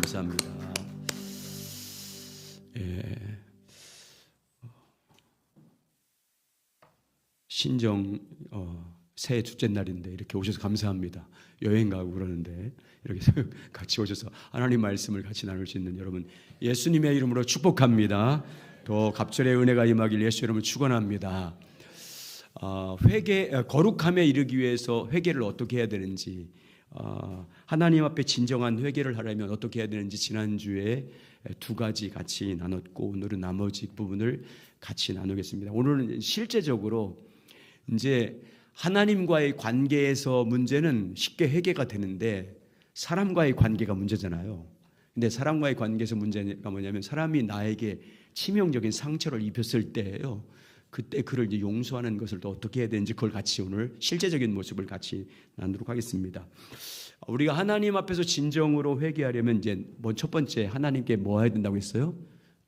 감사합니다. 신정 새해 둘째 날인데 이렇게 오셔서 감사합니다. 여행 가고 그러는데 이렇게 같이 오셔서 하나님 말씀을 같이 나눌 수 있는 여러분 예수님의 이름으로 축복합니다. 더 갑절의 은혜가 임하길 예수 이름으로 축원합니다. 거룩함에 이르기 위해서 회개를 어떻게 해야 되는지, 하나님 앞에 진정한 회개를 하려면 어떻게 해야 되는지 지난주에 두 가지 같이 나눴고, 오늘은 나머지 부분을 같이 나누겠습니다. 오늘은 실제적으로 이제 하나님과의 관계에서 문제는 쉽게 회개가 되는데 사람과의 관계가 문제잖아요. 근데 사람과의 관계에서 문제가 뭐냐면, 사람이 나에게 치명적인 상처를 입혔을 때예요. 그때 그를 이제 용서하는 것을 또 어떻게 해야 되는지, 그걸 같이 오늘 실제적인 모습을 같이 나누도록 하겠습니다. 우리가 하나님 앞에서 진정으로 회개하려면 이제 첫 번째 하나님께 뭐 해야 된다고 했어요?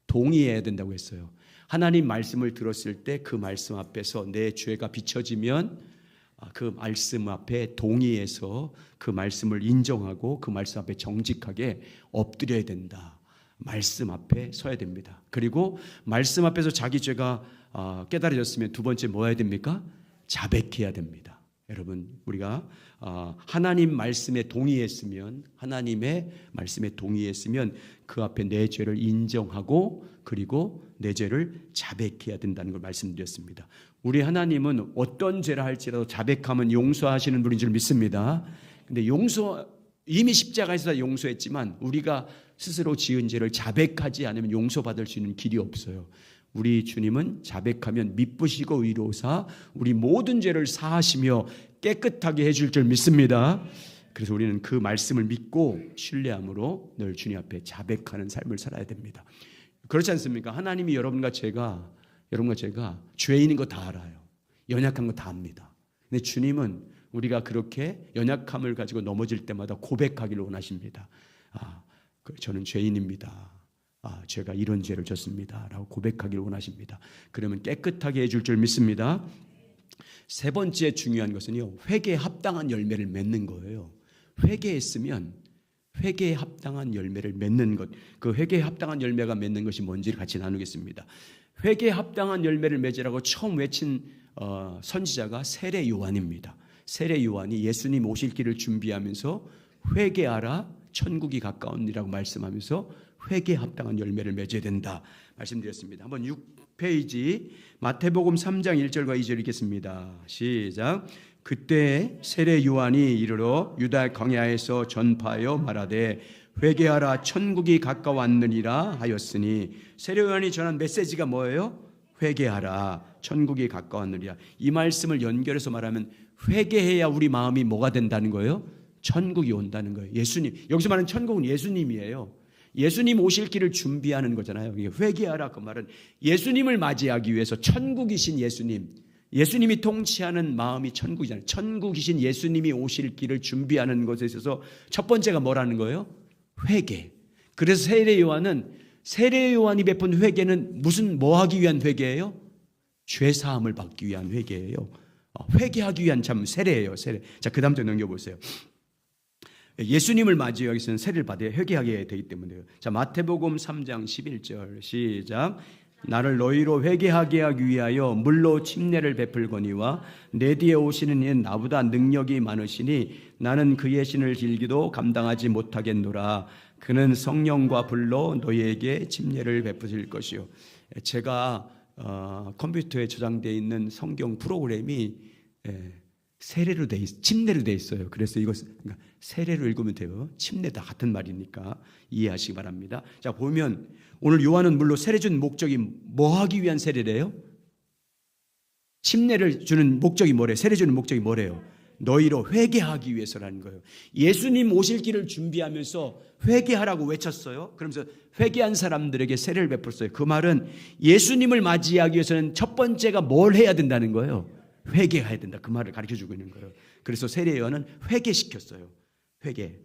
동의해야 된다고 했어요. 하나님 말씀을 들었을 때 그 말씀 앞에서 내 죄가 비춰지면 그 말씀 앞에 동의해서 그 말씀을 인정하고 그 말씀 앞에 정직하게 엎드려야 된다. 말씀 앞에 서야 됩니다. 그리고 말씀 앞에서 자기 죄가 깨달아졌으면 두 번째 뭐 해야 됩니까? 자백해야 됩니다. 여러분, 우리가 하나님 말씀에 동의했으면, 하나님의 말씀에 동의했으면 그 앞에 내 죄를 인정하고 그리고 내 죄를 자백해야 된다는 걸 말씀드렸습니다. 우리 하나님은 어떤 죄를 할지라도 자백하면 용서하시는 분인 줄 믿습니다. 근데 이미 십자가에서 용서했지만 우리가 스스로 지은 죄를 자백하지 않으면 용서받을 수 있는 길이 없어요. 우리 주님은 자백하면 미쁘시고 의로우사 우리 모든 죄를 사하시며 깨끗하게 해줄 줄 믿습니다. 그래서 우리는 그 말씀을 믿고 신뢰함으로 늘 주님 앞에 자백하는 삶을 살아야 됩니다. 그렇지 않습니까? 하나님이 여러분과 제가 죄인인 거 다 알아요. 연약한 거 다 압니다. 근데 주님은 우리가 그렇게 연약함을 가지고 넘어질 때마다 고백하기를 원하십니다. 저는 죄인입니다. 제가 이런 죄를 졌습니다. 라고 고백하기를 원하십니다. 그러면 깨끗하게 해줄 줄 믿습니다. 세 번째 중요한 것은요, 회개에 합당한 열매를 맺는 거예요. 회개했으면 회개에 합당한 열매를 맺는 것, 그 회개에 합당한 열매가 맺는 것이 뭔지를 같이 나누겠습니다. 회개에 합당한 열매를 맺으라고 처음 외친 선지자가 세례 요한입니다. 세례 요한이 예수님 오실 길을 준비하면서 회개하라 천국이 가까우니라고 말씀하면서 회개에 합당한 열매를 맺어야 된다 말씀드렸습니다. 한번 6페이지 마태복음 3장 1절과 2절 읽겠습니다. 시작. 그때 세례 요한이 이르러 유다 광야에서 전파하여 말하되 회개하라 천국이 가까웠느니라 하였으니, 세례 요한이 전한 메시지가 뭐예요? 회개하라 천국이 가까웠느니라. 이 말씀을 연결해서 말하면 회개해야 우리 마음이 뭐가 된다는 거예요? 천국이 온다는 거예요. 예수님, 여기서 말하는 천국은 예수님이에요. 예수님 오실 길을 준비하는 거잖아요. 회개하라 그 말은 예수님을 맞이하기 위해서, 천국이신 예수님이 통치하는 마음이 천국이잖아요. 천국이신 예수님이 오실 길을 준비하는 것에 있어서 첫 번째가 뭐라는 거예요? 회개. 그래서 세례 요한이 베푼 회개는 뭐 하기 위한 회개예요? 죄 사함을 받기 위한 회개예요. 회개하기 위한 참 세례예요. 세례. 자, 그 다음 좀 넘겨보세요. 예수님을 맞이하기 위해서는 세례를 받아야 회개하게 되기 때문에요. 자, 마태복음 3장 11절 시작. 나를 너희로 회개하게 하기 위하여 물로 침례를 베풀거니와 내 뒤에 오시는 이는 나보다 능력이 많으시니 나는 그의 신을 길기도 감당하지 못하겠노라. 그는 성령과 불로 너희에게 침례를 베푸실 것이요. 제가 컴퓨터에 저장되어 있는 성경 프로그램이 침례로 돼 있어요. 그래서 그러니까 세례로 읽으면 돼요. 침례 다 같은 말이니까 이해하시기 바랍니다. 자, 보면 오늘 요한은 물로 세례 준 목적이 뭐 하기 위한 세례래요? 침례를 주는 목적이 뭐래요? 세례 주는 목적이 뭐래요? 너희로 회개하기 위해서라는 거예요. 예수님 오실 길을 준비하면서 회개하라고 외쳤어요. 그러면서 회개한 사람들에게 세례를 베풀었어요. 그 말은 예수님을 맞이하기 위해서는 첫 번째가 뭘 해야 된다는 거예요? 회개해야 된다. 그 말을 가르쳐주고 있는 거예요. 그래서 세례 요한은 회개시켰어요. 회개.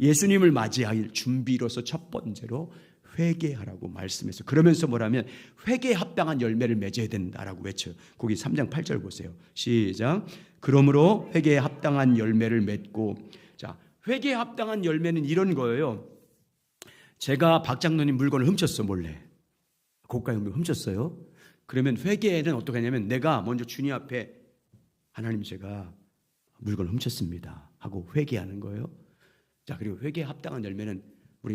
예수님을 맞이할 준비로서 첫 번째로 회개하라고 말씀했어요. 그러면서 뭐라면 회개에 합당한 열매를 맺어야 된다라고 외쳐요. 거기 3장 8절 보세요. 시작. 그러므로 회개에 합당한 열매를 맺고. 자, 회개에 합당한 열매는 이런 거예요. 제가 박 장로님 물건을 훔쳤어, 몰래. 고가의 물건을 훔쳤어요. 그러면 회개는 어떻게 하냐면 내가 먼저 주님 앞에 하나님 제가 물건을 훔쳤습니다 하고 회개하는 거예요. 자, 그리고 회개에 합당한 열매는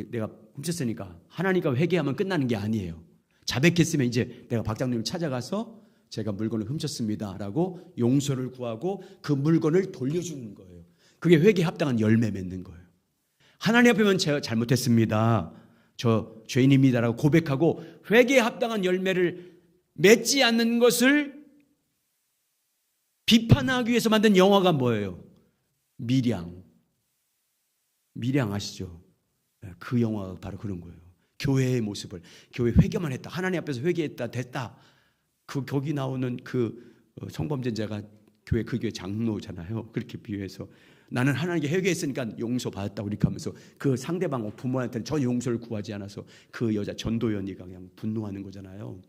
내가 훔쳤으니까 하나님과 회개하면 끝나는 게 아니에요. 자백했으면 이제 내가 박 장로님을 찾아가서 제가 물건을 훔쳤습니다 라고 용서를 구하고 그 물건을 돌려주는 거예요. 그게 회개에 합당한 열매 맺는 거예요. 하나님 앞에만 제가 잘못했습니다, 저 죄인입니다라고 고백하고 회개에 합당한 열매를 맺지 않는 것을 비판하기 위해서 만든 영화가 뭐예요? 미량 아시죠? 그 영화가 바로 그런 거예요. 교회의 모습을, 교회 회개만 했다, 하나님 앞에서 회개했다, 됐다. 거기 나오는 그 성범죄자가 그 교회 장로잖아요. 그렇게 비유해서 나는 하나님께 회개했으니까 용서 받았다고 이렇게 하면서 그 상대방 부모한테는 전 용서를 구하지 않아서 그 여자 전도연이가 그냥 분노하는 거잖아요.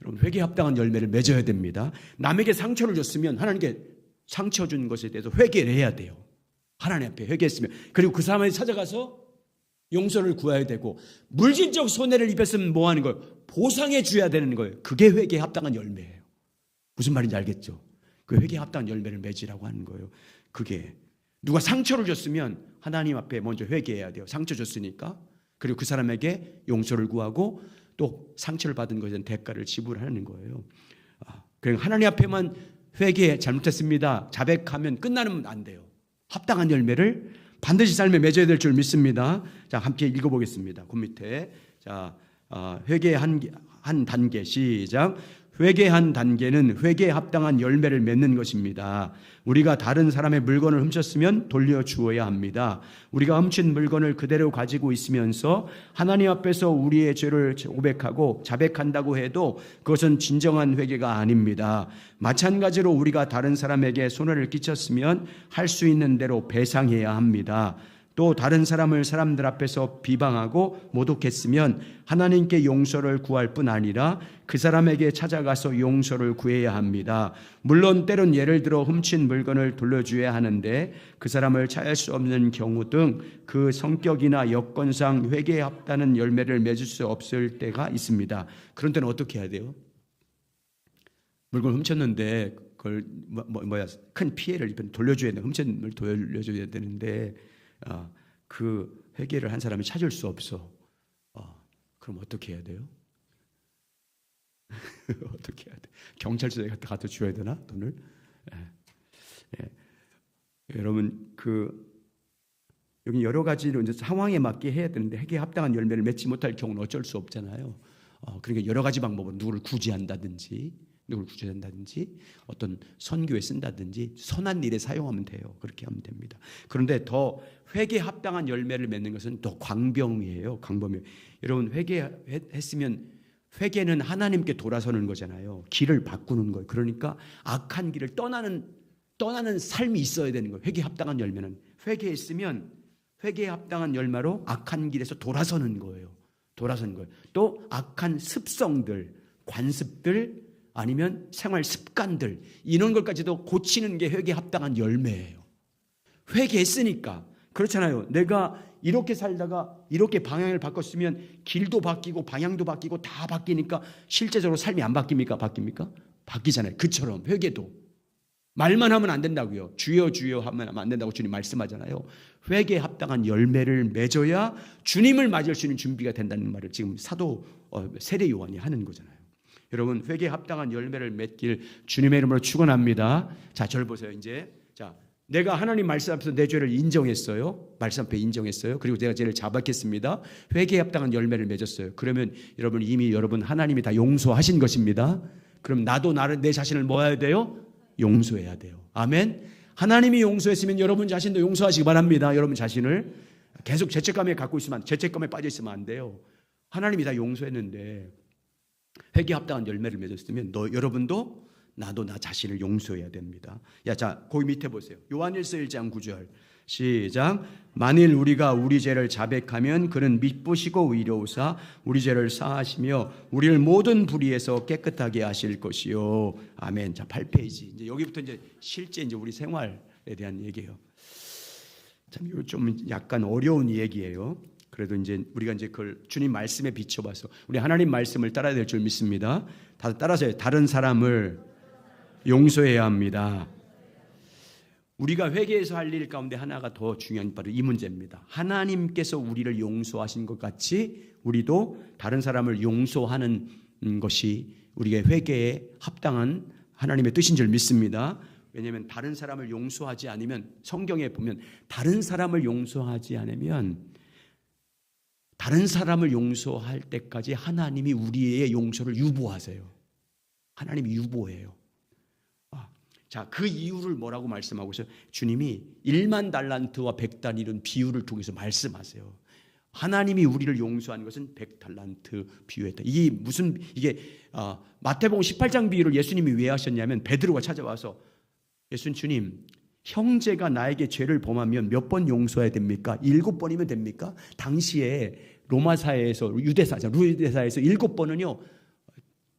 여러분, 회개에 합당한 열매를 맺어야 됩니다. 남에게 상처를 줬으면 하나님께 상처 준 것에 대해서 회개를 해야 돼요. 하나님 앞에 회개했으면. 그리고 그 사람을 찾아가서 용서를 구해야 되고, 물질적 손해를 입혔으면 뭐 하는 거예요? 보상해 줘야 되는 거예요. 그게 회개에 합당한 열매예요. 무슨 말인지 알겠죠? 그 회개에 합당한 열매를 맺으라고 하는 거예요. 그게 누가 상처를 줬으면 하나님 앞에 먼저 회개해야 돼요. 상처 줬으니까. 그리고 그 사람에게 용서를 구하고 또 상처를 받은 것에 대한 대가를 지불하는 거예요. 그러니까 하나님 앞에만 회개 잘못했습니다, 자백하면 끝나면 안 돼요. 합당한 열매를 반드시 삶에 맺어야 될 줄 믿습니다. 자, 함께 읽어보겠습니다. 그 밑에 자, 회개의 한 단계 시작. 회개한 단계는 회개에 합당한 열매를 맺는 것입니다. 우리가 다른 사람의 물건을 훔쳤으면 돌려주어야 합니다. 우리가 훔친 물건을 그대로 가지고 있으면서 하나님 앞에서 우리의 죄를 고백하고 자백한다고 해도 그것은 진정한 회개가 아닙니다. 마찬가지로 우리가 다른 사람에게 손해를 끼쳤으면 할 수 있는 대로 배상해야 합니다. 또 다른 사람을 사람들 앞에서 비방하고 모독했으면 하나님께 용서를 구할 뿐 아니라 그 사람에게 찾아가서 용서를 구해야 합니다. 물론 때론 예를 들어 훔친 물건을 돌려줘야 하는데 그 사람을 찾을 수 없는 경우 등 그 성격이나 여건상 회개에 합당한 열매를 맺을 수 없을 때가 있습니다. 그런 때는 어떻게 해야 돼요? 물건을 훔쳤는데 그걸 큰 피해를 입힌 돌려줘야 돼. 훔친 물 돌려줘야 되는데 그 회개를 한 사람이 찾을 수 없어. 그럼 어떻게 해야 돼요? 어떻게 해야 돼? 경찰서에 갖다 줘야 되나 돈을? 여러분 여기 여러 가지로 이제 상황에 맞게 해야 되는데 회개에 합당한 열매를 맺지 못할 경우는 어쩔 수 없잖아요. 그러니까 여러 가지 방법은 누구를 구제한다든지 어떤 선교에 쓴다든지 선한 일에 사용하면 돼요. 그렇게 하면 됩니다. 그런데 더 회개에 합당한 열매를 맺는 것은 더 광범위해요. 여러분, 회개했으면 회개는 하나님께 돌아서는 거잖아요. 길을 바꾸는 거예요. 그러니까 악한 길을 떠나는 삶이 있어야 되는 거예요. 회개에 합당한 열매는 회개했으면 회개에 합당한 열매로 악한 길에서 돌아서는 거예요. 또 악한 습성들, 관습들 아니면 생활 습관들 이런 것까지도 고치는 게 회개에 합당한 열매예요. 회개했으니까. 그렇잖아요. 내가 이렇게 살다가 이렇게 방향을 바꿨으면 길도 바뀌고 방향도 바뀌고 다 바뀌니까 실제적으로 삶이 안 바뀝니까? 바뀌잖아요. 그처럼 회개도 말만 하면 안 된다고요. 주여 주여 하면 안 된다고 주님 말씀하잖아요. 회개에 합당한 열매를 맺어야 주님을 맞을 수 있는 준비가 된다는 말을 지금 사도 세례 요한이 하는 거잖아요. 여러분, 회개에 합당한 열매를 맺길 주님의 이름으로 축원합니다. 자, 저를 보세요. 이제 내가 하나님 말씀 앞에서 내 죄를 인정했어요. 말씀 앞에 인정했어요. 그리고 내가 죄를 자백했습니다. 회개에 합당한 열매를 맺었어요. 그러면 여러분 하나님이 다 용서하신 것입니다. 그럼 나도 내 자신을 뭐 해야 돼요? 용서해야 돼요. 아멘. 하나님이 용서했으면 여러분 자신도 용서하시기 바랍니다. 여러분 자신을 계속 죄책감에 빠져 있으면 안 돼요. 하나님이 다 용서했는데 회개에 합당한 열매를 맺었으면 여러분도 나도 나 자신을 용서해야 됩니다. 자, 거기 밑에 보세요. 요한일서 1장 9절 시작. 만일 우리가 우리 죄를 자백하면 그는 미쁘시고 의로우사 우리 죄를 사하시며 우리를 모든 불의에서 깨끗하게 하실 것이요. 아멘. 자, 8페이지. 이제 여기부터 실제 우리 생활에 대한 얘기예요. 참, 이거 좀 약간 어려운 얘기예요. 그래도 이제 우리가 이제 그걸 주님 말씀에 비춰봐서 우리 하나님 말씀을 따라야 될 줄 믿습니다. 다들 따라서요. 다른 사람을 용서해야 합니다. 우리가 회개에서 할 일 가운데 하나가 더 중요한 바로 이 문제입니다. 하나님께서 우리를 용서하신 것 같이 우리도 다른 사람을 용서하는 것이 우리의 회개에 합당한 하나님의 뜻인 줄 믿습니다. 왜냐하면 다른 사람을 용서하지 않으면 성경에 보면 다른 사람을 용서하지 않으면 다른 사람을 용서할 때까지 하나님이 우리의 용서를 유보하세요. 하나님이 유보해요. 자, 그 이유를 뭐라고 말씀하고 있어요? 주님이 1만 달란트와 100달러는 비유를 통해서 말씀하세요. 하나님이 우리를 용서한 것은 100달란트 비유했다. 이게 마태복음 18장 비유를 예수님이 왜 하셨냐면 베드로가 찾아와서 주님, 형제가 나에게 죄를 범하면 몇 번 용서해야 됩니까? 7번이면 됩니까? 당시에 로마 사회에서 유대사에서 7번은요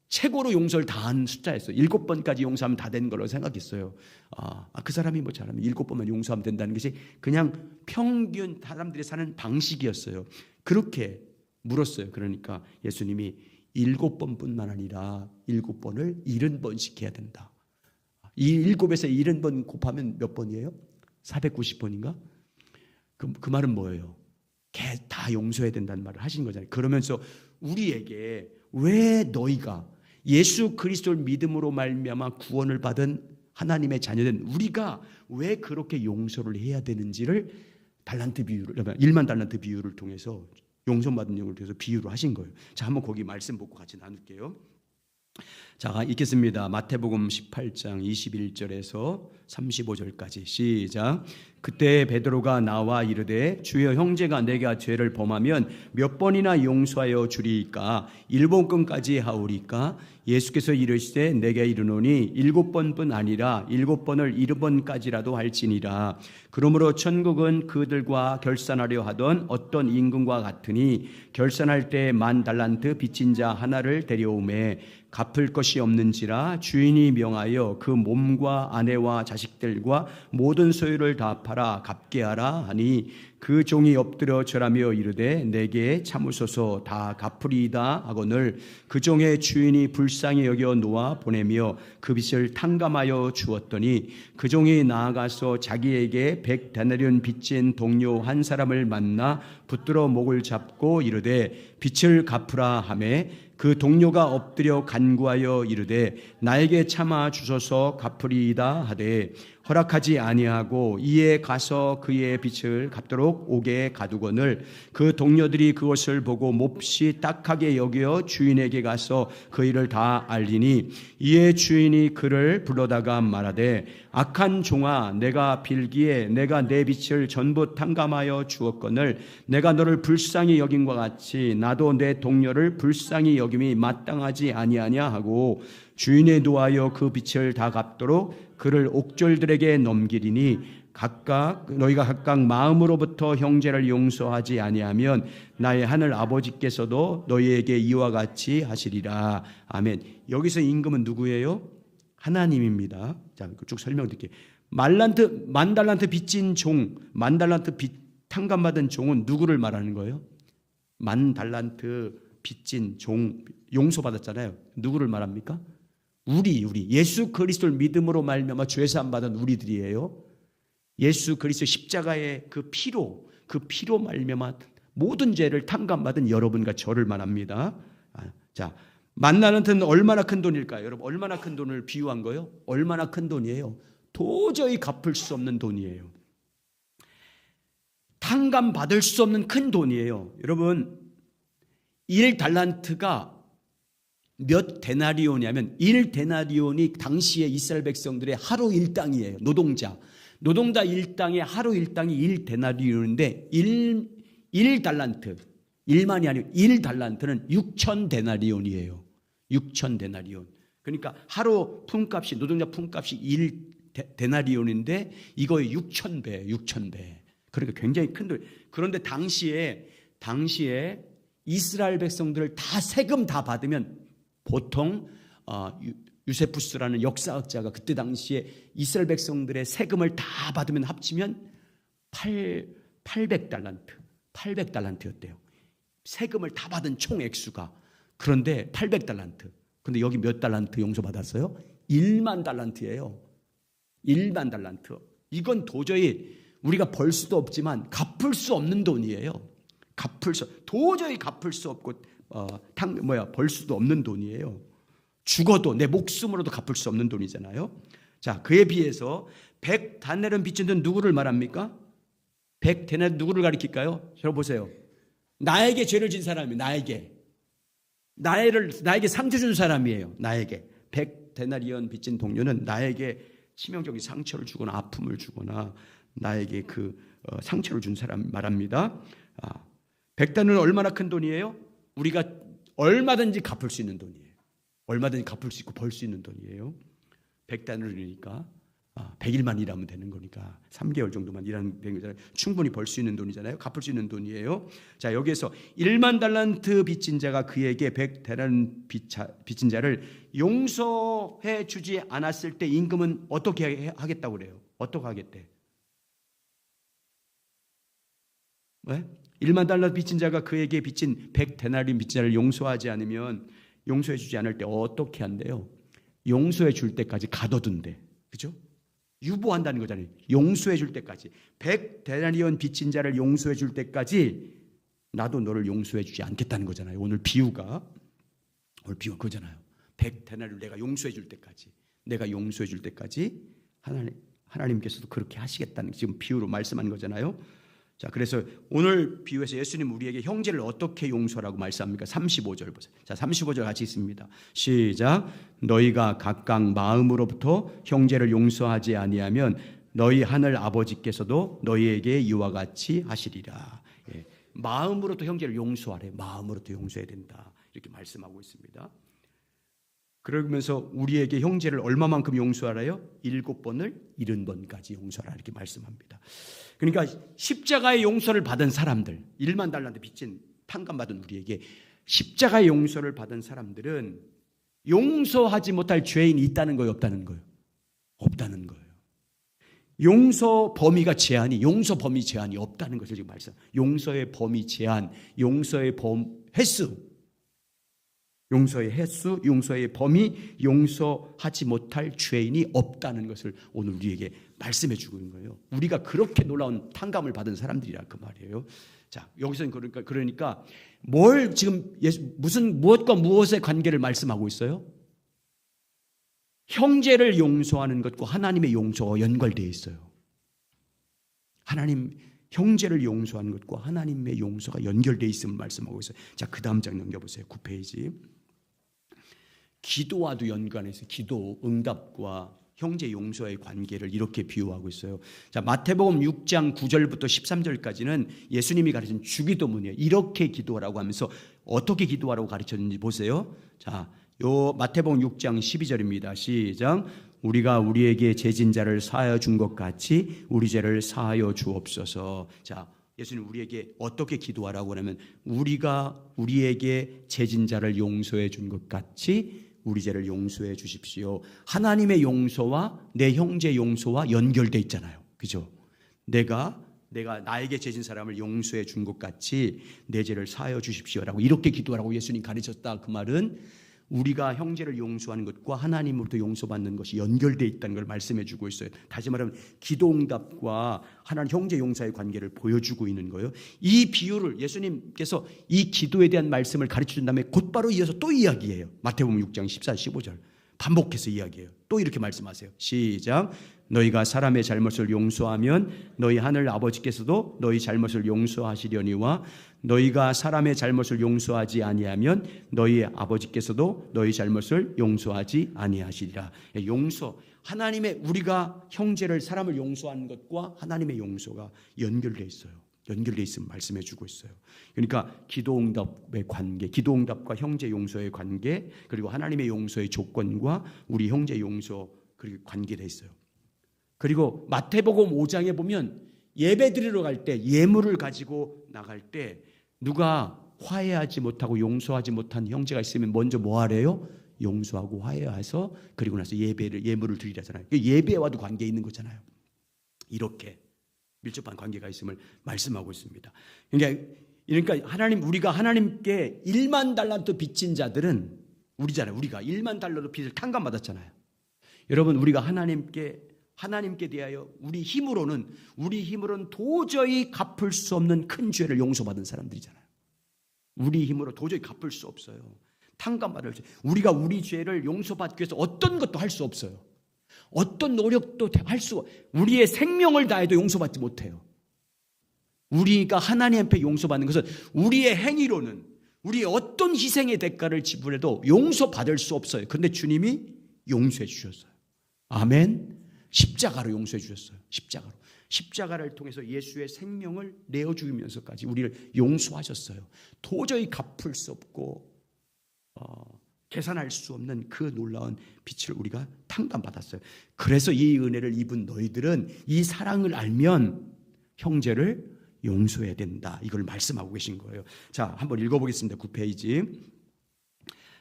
최고로 용서를 다한 숫자였어요. 7번까지 용서하면 다 된 걸로 생각했어요. 그 사람이 뭐 잘하면 7번만 용서하면 된다는 것이 그냥 평균 사람들이 사는 방식이었어요. 그렇게 물었어요. 그러니까 예수님이 7번뿐만 아니라 7번을 70번씩 해야 된다. 이 7에서 70번 곱하면 몇 번이에요? 490번인가? 그 말은 뭐예요? 다 용서해야 된다는 말을 하신 거잖아요. 그러면서 우리에게 왜 너희가 예수 그리스도를 믿음으로 말미암아 구원을 받은 하나님의 자녀된 우리가 왜 그렇게 용서를 해야 되는지를 달란트 비유를 1만 달란트 비유를 통해서 용서받은 영을 통해서 비유를 하신 거예요. 자, 한번 거기 말씀 보고 같이 나눌게요. 자, 읽겠습니다. 마태복음 18장 21절에서 35절까지 시작. 그때 베드로가 나와 이르되 주여, 형제가 내가 죄를 범하면 몇 번이나 용서하여 주리이까? 7번까지 하오리까? 예수께서 이르시되 내게 이르노니 7번뿐 아니라 7번을 70번까지라도 할지니라. 그러므로 천국은 그들과 결산하려 하던 어떤 임금과 같으니 결산할 때 10,000달란트 빚진 자 하나를 데려오매 갚을 것이 없는지라 주인이 명하여 그 몸과 아내와 자식들과 모든 소유를 다 팔아 갚게 하라 하니 그 종이 엎드려 절하며 이르되 내게 참으소서 다 갚으리이다 하거늘 그 종의 주인이 불쌍히 여겨 놓아 보내며 그 빚을 탕감하여 주었더니 그 종이 나아가서 자기에게 100데나리온 빚진 동료 한 사람을 만나 붙들어 목을 잡고 이르되 빚을 갚으라 하매 그 동료가 엎드려 간구하여 이르되 나에게 참아 주소서 갚으리이다 하되 허락하지 아니하고 이에 가서 그의 빚을 갚도록 옥에 가두거늘 그 동료들이 그것을 보고 몹시 딱하게 여겨 주인에게 가서 그 일을 다 알리니 이에 주인이 그를 불러다가 말하되 악한 종아, 내가 빌기에 내가 내 빚을 전부 탕감하여 주었거늘 내가 너를 불쌍히 여김과 같이 나도 내 동료를 불쌍히 여김이 마땅하지 아니하냐 하고 주인에 노하여 그 빚을 다 갚도록 그를 옥졸들에게 넘기리니 너희가 각각 마음으로부터 형제를 용서하지 아니하면 나의 하늘 아버지께서도 너희에게 이와 같이 하시리라. 아멘. 여기서 임금은 누구예요? 하나님입니다. 자, 쭉 설명드릴게요. 10,000달란트 빚진 종, 10,000달란트 빚 탕감받은 종은 누구를 말하는 거예요? 10,000달란트 빚진 종, 용서받았잖아요. 누구를 말합니까? 우리 예수 그리스도를 믿음으로 말미암아 죄 사함 받은 우리들이에요. 예수 그리스도 십자가의 그 피로 말미암아 모든 죄를 탕감받은 여러분과 저를 말합니다. 자, 10,000달란트는 얼마나 큰 돈일까요? 여러분, 얼마나 큰 돈을 비유한 거예요? 얼마나 큰 돈이에요? 도저히 갚을 수 없는 돈이에요. 탕감받을 수 없는 큰 돈이에요. 여러분, 1달란트가 몇 데나리온이냐면 1데나리온이 당시의 이스라엘 백성들의 하루 일당이에요. 노동자 일당의 하루 일당이 1데나리온인데 1달란트 1만이 아니고 1달란트는 6,000데나리온이에요. 6,000데나리온. 그러니까 하루 품값이 노동자 품값이 1데나리온인데 이거의 6,000배. 그러니까 굉장히 큰 돈. 그런데 당시에 이스라엘 백성들을 다 세금 다 받으면 보통 유세푸스라는 역사학자가 그때 당시에 이스라엘 백성들의 세금을 다 받으면 합치면 800달란트 800달란트였대요. 세금을 다 받은 총 액수가. 그런데 800달란트. 근데 여기 몇 달란트 용서받았어요? 1만 달란트예요. 1만 달란트. 이건 도저히 우리가 벌 수도 없지만 갚을 수 없는 돈이에요. 도저히 갚을 수 없고 벌 수도 없는 돈이에요. 죽어도 내 목숨으로도 갚을 수 없는 돈이잖아요. 자, 그에 비해서 100데나리온 빚진 돈 누구를 말합니까? 100데나리온 누구를 가리킬까요? 저 보세요. 나에게 죄를 진 사람이 나에게 상처 준 사람이에요. 나에게 100데나리온 빚진 동료는 나에게 치명적인 상처를 주거나 아픔을 주거나 나에게 상처를 준 사람 말합니다. 100데나리온은 얼마나 큰 돈이에요? 우리가 얼마든지 갚을 수 있는 돈이에요. 얼마든지 갚을 수 있고 벌 수 있는 돈이에요. 100데나리온이니까 100일만 일하면 되는 거니까 3개월 정도만 일하면 되는 거잖아요. 충분히 벌 수 있는 돈이잖아요. 갚을 수 있는 돈이에요. 자, 여기에서 1만 달란트 빚진 자가 그에게 100데나리온 빚진 자를 용서해 주지 않았을 때 임금은 어떻게 하겠다고 그래요? 어떻게 하겠대? 왜? 1만 달란트 빚진 자가 그에게 빚진 100데나리온 빚진 자를 용서하지 않으면 용서해 주지 않을 때 어떻게 한대요? 용서해 줄 때까지 가둬둔대. 그죠? 유보한다는 거잖아요. 용서해 줄 때까지. 100데나리온 빚진 자를 용서해 줄 때까지 나도 너를 용서해 주지 않겠다는 거잖아요. 오늘 비유가 그거잖아요. 100데나리온 내가 용서해 줄 때까지. 내가 용서해 줄 때까지 하나님께서도 그렇게 하시겠다는 지금 비유로 말씀한 거잖아요. 자, 그래서 오늘 비유에서 예수님 우리에게 형제를 어떻게 용서라고 말씀합니까? 35절 보세요. 자, 35절 같이 있습니다. 시작. 너희가 각각 마음으로부터 형제를 용서하지 아니하면 너희 하늘 아버지께서도 너희에게 이와 같이 하시리라. 예, 마음으로부터 형제를 용서하래. 마음으로부터 용서해야 된다. 이렇게 말씀하고 있습니다. 그러면서 우리에게 형제를 얼마만큼 용서하라요? 7번을 70번까지 용서하라 이렇게 말씀합니다. 그러니까 십자가의 용서를 받은 사람들, 1만 달란트 빚진 탕감받은 우리에게 십자가의 용서를 받은 사람들은 용서하지 못할 죄인이 있다는 거예요? 없다는 거예요? 없다는 거예요. 용서 범위 제한이 없다는 것을 지금 말씀합니다. 용서의 범위 제한, 용서의 횟수, 용서의 범위, 용서하지 못할 죄인이 없다는 것을 오늘 우리에게 말씀해 주고 있는 거예요. 우리가 그렇게 놀라운 탕감을 받은 사람들이라 그 말이에요. 자, 여기서는 그러니까 뭘 지금 무엇과 무엇의 관계를 말씀하고 있어요? 형제를 용서하는 것과 하나님의 용서가 연결되어 있어요. 형제를 용서하는 것과 하나님의 용서가 연결되어 있음을 말씀하고 있어요. 자, 그 다음 장 넘겨보세요. 9페이지. 기도와도 연관해서 기도, 응답과 형제 용서의 관계를 이렇게 비유하고 있어요. 자, 마태복음 6장 9절부터 13절까지는 예수님이 가르친 주기도문이에요. 이렇게 기도하라고 하면서 어떻게 기도하라고 가르쳤는지 보세요. 자, 요 마태복음 6장 12절입니다. 시작. 우리가 우리에게 죄진 자를 사하여 준 것 같이 우리 죄를 사하여 주옵소서. 자, 예수님 우리에게 어떻게 기도하라고 하면 우리가 우리에게 죄진 자를 용서해 준 것 같이 우리 죄를 용서해 주십시오. 하나님의 용서와 내 형제 용서와 연결돼 있잖아요. 그죠? 내가 나에게 죄진 사람을 용서해 준 것 같이 내 죄를 사하여 주십시오라고 이렇게 기도하라고 예수님 가르쳤다. 그 말은 우리가 형제를 용서하는 것과 하나님으로부터 용서받는 것이 연결되어 있다는 걸 말씀해 주고 있어요. 다시 말하면 기도응답과 하나님 형제 용서의 관계를 보여주고 있는 거예요. 이 비유를 예수님께서 이 기도에 대한 말씀을 가르쳐 준 다음에 곧바로 이어서 또 이야기해요. 마태복음 6장 14, 15절 반복해서 이야기해요. 또 이렇게 말씀하세요. 시작. 너희가 사람의 잘못을 용서하면 너희 하늘 아버지께서도 너희 잘못을 용서하시려니와 너희가 사람의 잘못을 용서하지 아니하면 너희 아버지께서도 너희 잘못을 용서하지 아니하시리라. 용서, 하나님의 우리가 형제를 사람을 용서하는 것과 하나님의 용서가 연결되어 있어요. 연결되어 있음을 말씀해 주고 있어요. 그러니까 기도응답의 관계, 기도응답과 형제 용서의 관계, 그리고 하나님의 용서의 조건과 우리 형제 용서 그리고 관계되어 있어요. 그리고 마태복음 5장에 보면 예배 드리러 갈 때 예물을 가지고 나갈 때 누가 화해하지 못하고 용서하지 못한 형제가 있으면 먼저 뭐 하래요? 용서하고 화해해서 그리고 나서 예물을 드리라잖아요. 예배와도 관계 있는 거잖아요. 이렇게 밀접한 관계가 있음을 말씀하고 있습니다. 그러니까 우리가 하나님께 1만 달란트 빚진 자들은 우리잖아요. 우리가 1만 달러로 빚을 탕감받았잖아요. 여러분, 우리가 하나님께 대하여 우리 힘으로는 도저히 갚을 수 없는 큰 죄를 용서받은 사람들이잖아요. 우리 힘으로 도저히 갚을 수 없어요. 탕감받을 죄. 우리가 우리 죄를 용서받기 위해서 어떤 것도 할 수 없어요. 어떤 노력도 우리의 생명을 다해도 용서받지 못해요. 우리가 하나님 앞에 용서받는 것은 우리의 행위로는 우리의 어떤 희생의 대가를 지불해도 용서받을 수 없어요. 그런데 주님이 용서해 주셨어요. 아멘. 십자가로 용서해 주셨어요. 십자가를 통해서 예수의 생명을 내어주면서까지 우리를 용서하셨어요. 도저히 갚을 수 없고 계산할 수 없는 그 놀라운 빛을 우리가 탕감받았어요. 그래서 이 은혜를 입은 너희들은 이 사랑을 알면 형제를 용서해야 된다. 이걸 말씀하고 계신 거예요. 자, 한번 읽어보겠습니다. 9페이지.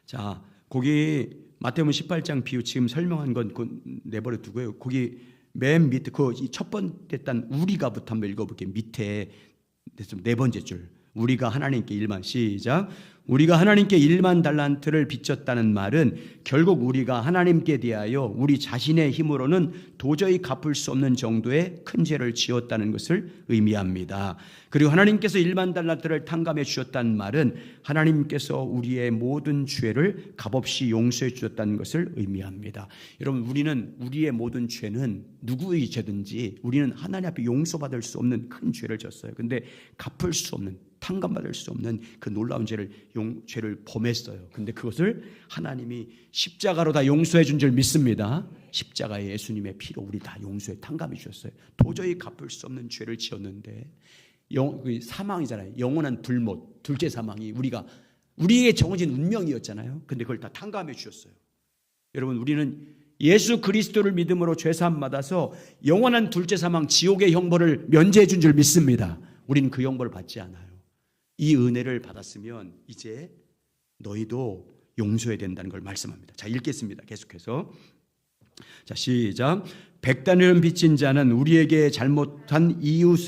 자, 거기 마태복음 18장 비유 지금 설명한 건 내버려 두고요. 거기 맨 밑에 첫 번째 단 우리가부터 한번 읽어볼게요. 밑에 네 번째 줄. 우리가 하나님께 1만 시작. 우리가 하나님께 1만 달란트를 빚졌다는 말은 결국 우리가 하나님께 대하여 우리 자신의 힘으로는 도저히 갚을 수 없는 정도의 큰 죄를 지었다는 것을 의미합니다. 그리고 하나님께서 1만 달란트를 탕감해 주셨다는 말은 하나님께서 우리의 모든 죄를 값없이 용서해 주셨다는 것을 의미합니다. 여러분, 우리의 모든 죄는 누구의 죄든지 우리는 하나님 앞에 용서받을 수 없는 큰 죄를 졌어요. 근데 갚을 수 없는, 탕감받을 수 없는 그 놀라운 죄를 범했어요. 근데 그것을 하나님이 십자가로 다 용서해 준 줄 믿습니다. 십자가의 예수님의 피로 우리 다 용서해 탕감해 주셨어요. 도저히 갚을 수 없는 죄를 지었는데 사망이잖아요. 영원한 불못, 둘째 사망이 우리에게 정해진 운명이었잖아요. 근데 그걸 다 탕감해 주셨어요. 여러분, 우리는 예수 그리스도를 믿음으로 죄사함 받아서 영원한 둘째 사망, 지옥의 형벌을 면제해 준 줄 믿습니다. 우리는 그 형벌을 받지 않아요. 이 은혜를 받았으면 이제 너희도 용서해야 된다는 걸 말씀합니다. 자, 읽겠습니다. 계속해서. 자, 시작. 100다니엘을 빚진 자는 우리에게 잘못한 이웃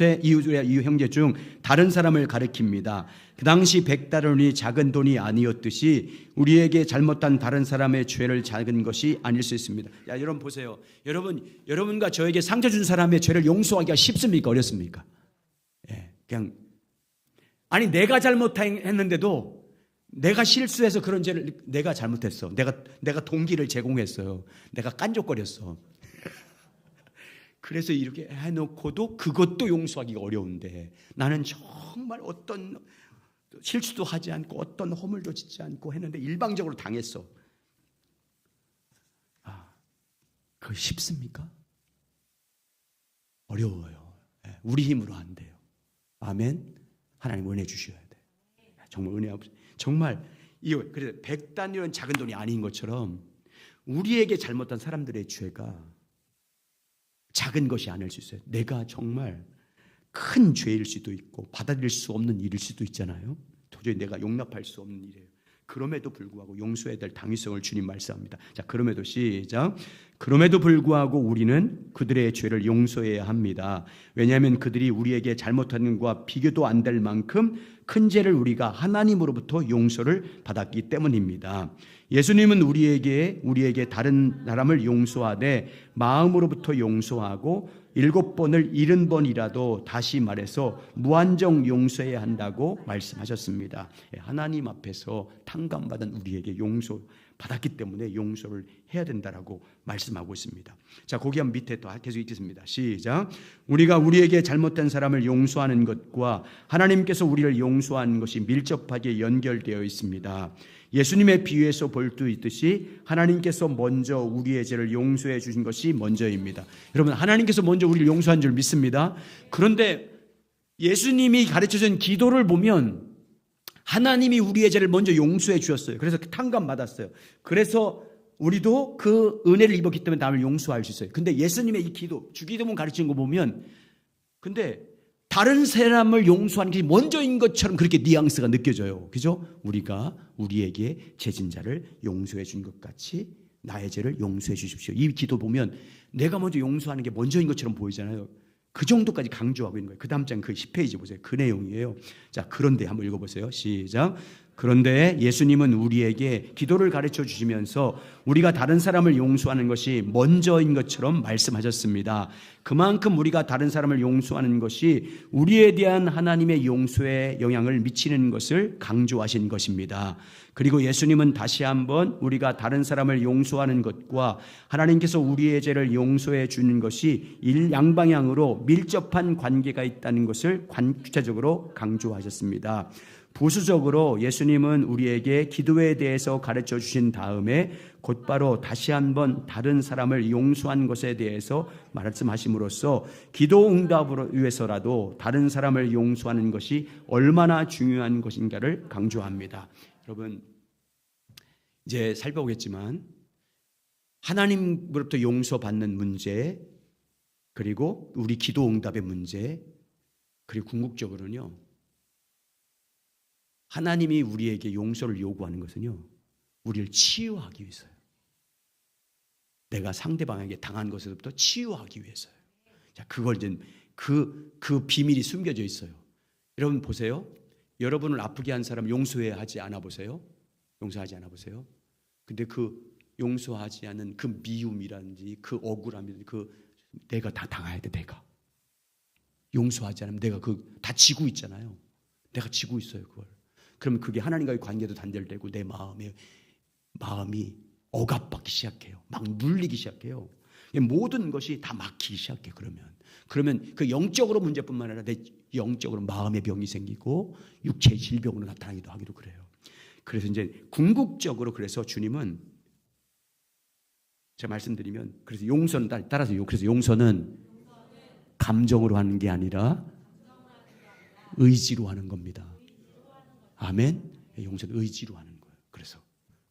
형제 중 다른 사람을 가리킵니다. 그 당시 100다니엘이 작은 돈이 아니었듯이 우리에게 잘못한 다른 사람의 죄를 작은 것이 아닐 수 있습니다. 야, 여러분 보세요. 여러분과 저에게 상처 준 사람의 죄를 용서하기가 쉽습니까? 어렵습니까? 예, 아니, 내가 잘못했는데도 내가 실수해서 그런 죄를 내가 잘못했어. 내가 동기를 제공했어요. 내가 깐족거렸어. 그래서 이렇게 해놓고도 그것도 용서하기가 어려운데 나는 정말 어떤 실수도 하지 않고 어떤 허물도 짓지 않고 했는데 일방적으로 당했어. 그거 쉽습니까? 어려워요. 우리 힘으로 안 돼요. 아멘. 하나님 은혜 주셔야 돼. 정말 은혜 없어. 정말 그래서 100다니엘은 작은 돈이 아닌 것처럼 우리에게 잘못한 사람들의 죄가 작은 것이 아닐 수 있어요. 내가 정말 큰 죄일 수도 있고 받아들일 수 없는 일일 수도 있잖아요. 도저히 내가 용납할 수 없는 일이에요. 그럼에도 불구하고 용서해야 될 당위성을 주님 말씀합니다. 자, 그럼에도 시작. 그럼에도 불구하고 우리는 그들의 죄를 용서해야 합니다. 왜냐하면 그들이 우리에게 잘못한 것과 비교도 안 될 만큼 큰 죄를 우리가 하나님으로부터 용서를 받았기 때문입니다. 예수님은 우리에게 다른 사람을 용서하되 마음으로부터 용서하고 7번을 70번이라도 다시 말해서 무한정 용서해야 한다고 말씀하셨습니다. 하나님 앞에서 탕감받은 우리에게 용서 받았기 때문에 용서를 해야 된다라고 말씀하고 있습니다. 자, 거기 한 밑에 또 계속 읽겠습니다. 시작. 우리가 우리에게 잘못된 사람을 용서하는 것과 하나님께서 우리를 용서하는 것이 밀접하게 연결되어 있습니다. 예수님의 비유에서 볼 수 있듯이 하나님께서 먼저 우리의 죄를 용서해 주신 것이 먼저입니다. 여러분, 하나님께서 먼저 우리를 용서한 줄 믿습니다. 그런데 예수님이 가르쳐준 기도를 보면 하나님이 우리의 죄를 먼저 용서해 주셨어요. 그래서 탕감 받았어요. 그래서 우리도 그 은혜를 입었기 때문에 남을 용서할 수 있어요. 근데 예수님의 이 기도, 주기도문 가르치는 거 보면 근데 다른 사람을 용서하는 게 먼저인 것처럼 그렇게 뉘앙스가 느껴져요. 그죠? 우리가 우리에게 죄진 자를 용서해 준 것 같이 나의 죄를 용서해 주십시오. 이 기도 보면 내가 먼저 용서하는 게 먼저인 것처럼 보이잖아요. 그 정도까지 강조하고 있는 거예요. 그 다음 장 그 10페이지 보세요. 그 내용이에요. 자, 그런데 한번 읽어보세요. 시작. 그런데 예수님은 우리에게 기도를 가르쳐 주시면서 우리가 다른 사람을 용서하는 것이 먼저인 것처럼 말씀하셨습니다. 그만큼 우리가 다른 사람을 용서하는 것이 우리에 대한 하나님의 용서에 영향을 미치는 것을 강조하신 것입니다. 그리고 예수님은 다시 한번 우리가 다른 사람을 용서하는 것과 하나님께서 우리의 죄를 용서해 주는 것이 양방향으로 밀접한 관계가 있다는 것을 구체적으로 강조하셨습니다. 부수적으로 예수님은 우리에게 기도에 대해서 가르쳐 주신 다음에 곧바로 다시 한번 다른 사람을 용서한 것에 대해서 말씀하심으로써 기도 응답을 위해서라도 다른 사람을 용서하는 것이 얼마나 중요한 것인가를 강조합니다. 여러분, 이제 살펴보겠지만 하나님으로부터 용서받는 문제, 그리고 우리 기도 응답의 문제, 그리고 궁극적으로는요, 하나님이 우리에게 용서를 요구하는 것은요, 우리를 치유하기 위해서요. 내가 상대방에게 당한 것으로부터 치유하기 위해서요. 자, 그걸 이제 그 비밀이 숨겨져 있어요. 여러분 보세요. 여러분을 아프게 한 사람 용서해야 하지 않아 보세요. 용서하지 않아 보세요. 근데 그 용서하지 않은 그 미움이라든지 그 억울함이라든지 내가 다 당해야 돼. 내가 용서하지 않으면 내가 다 지고 있잖아요. 내가 지고 있어요. 그걸. 그러면 그게 하나님과의 관계도 단절되고 내 마음이 억압받기 시작해요. 막 눌리기 시작해요. 모든 것이 다 막히기 시작해. 그러면 그 영적으로 문제뿐만 아니라 내 영적으로 마음의 병이 생기고 육체의 질병으로 나타나기도 하기도 그래요. 그래서 이제 궁극적으로 그래서 주님은 제가 말씀드리면 그래서 용서는 따라서 그래서 용서는 감정으로 하는 게 아니라 의지로 하는 겁니다. 아멘. 용서는 의지로 하는 거예요. 그래서